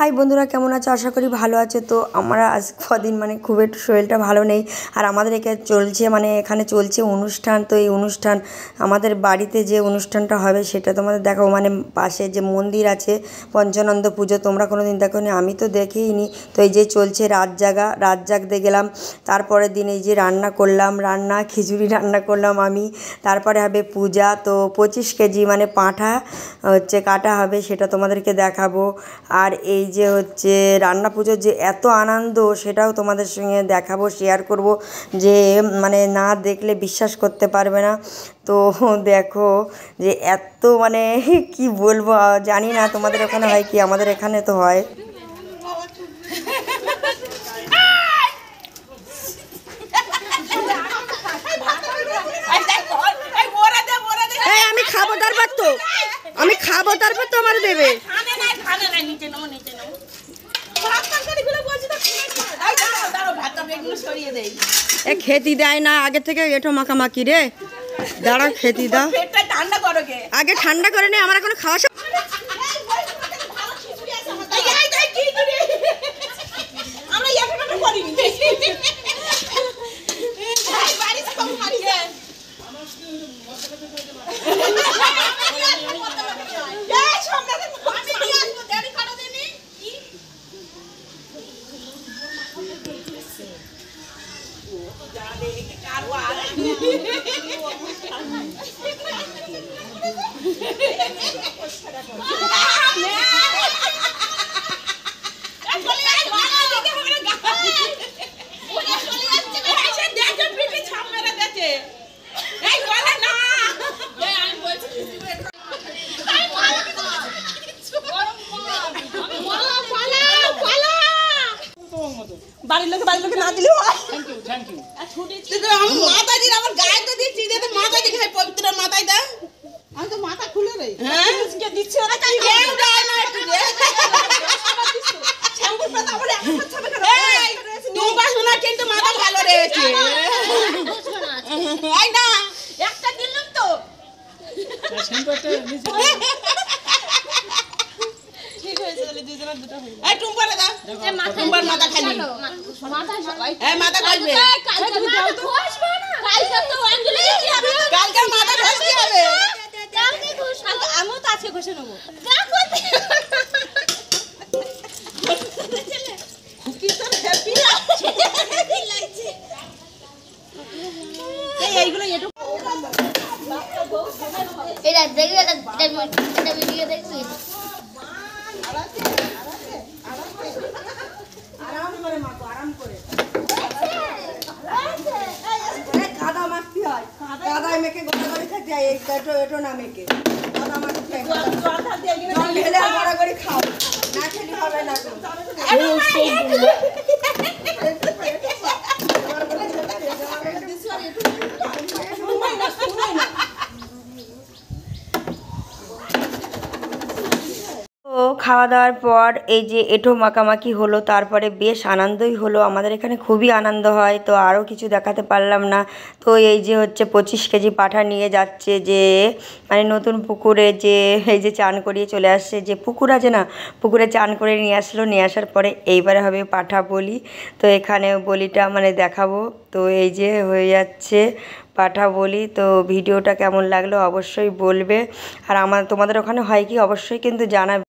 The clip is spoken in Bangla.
হাই বন্ধুরা, কেমন আছো? আশা করি ভালো আছে। তো আমরা আজ কদিন মানে খুব একটু শরীরটা ভালো নেই, আর আমাদের এখানে চলছে এখানে চলছে অনুষ্ঠান। তো এই অনুষ্ঠান আমাদের বাড়িতে যে অনুষ্ঠানটা হবে সেটা তোমাদের দেখাবো। পাশে যে মন্দির আছে পঞ্চানন্দ পুজো, তোমরা কোনো দিন দেখোনি, আমি তো দেখেইনি। তো এই যে চলছে রাত জাগতে গেলাম। তারপরের দিন এই যে খিচুড়ি রান্না করলাম আমি। তারপরে হবে পূজা। তো 25 কেজি পাঁঠা কাটা হবে, সেটা তোমাদেরকে দেখাবো। আর এই যে রান্না পুজোর যে এত আনন্দ, সেটাও তোমাদের সঙ্গে দেখাবো, শেয়ার করব, যে না দেখলে বিশ্বাস করতে পারবে না। তো দেখো যে এত কি বলবো, জানি না তোমাদের ওখানে হয় কি, আমাদের এখানে তো হয়। আমি খাবো তারপর তো আমার দেবে। খেতি দেয় না আগে থেকে, এটো মাখামাখি রে। দাঁড়া, খেতি দাও আগে, ঠান্ডা করে নে, আমার এখন খাওয়া। বাড়ির লোকে না দিলেও মাথায় আমার গায়ে তো দিচ্ছি, মাথায় দেখে পবিত্র মাথায় দেয়। আমি তো মাথা খুলে রে দিচ্ছি, ওরা কিন্তু মাথা ভালো রয়েছে। একটা দিলাম তো ঠিক হয়েছে, দুজনের দুটো হয়ে যায়। টুম্পারে দাও, টুম্পার মাথা খালি, মাথা খাইবে। কালকে মাথা ঘষতে হবে, আমিও তো আজকে ঘষে নেবো। এইগুলো একটু এটা ভিডিও দেখছি। আরাম করে মাখো, আরাম করে। কাদা মাখতে হয়, কাদায় মেখে গোটা করে খেতে হয়। এটো না মেখে কাদা মাখতে হয়, ঢেলে গড়াগড়ি খাও, না খেলে হবে না। খাওয়া দাওয়ার পর এই যে এঁঠো মাখামাখি হলো, তারপরে বেশ আনন্দই হলো। আমাদের এখানে খুবই আনন্দ হয়। তো আরও কিছু দেখাতে পারলাম না। তো এই যে 25 কেজি পাঁঠা নিয়ে যাচ্ছে, যে নতুন পুকুরে যে এই যে চান করিয়ে চলে আসছে, যে পুকুর আছে না, পুকুরে চান করে নিয়ে আসলো। নিয়ে আসার পরে এইবারে হবে পাঁঠা বলি। তো এখানে বলিটা দেখাবো। তো এই যে হয়ে যাচ্ছে পাঁঠা বলি। তো ভিডিওটা কেমন লাগলো অবশ্যই বলবে। আর তোমাদের ওখানে হয় কি অবশ্যই কিন্তু জানাবে।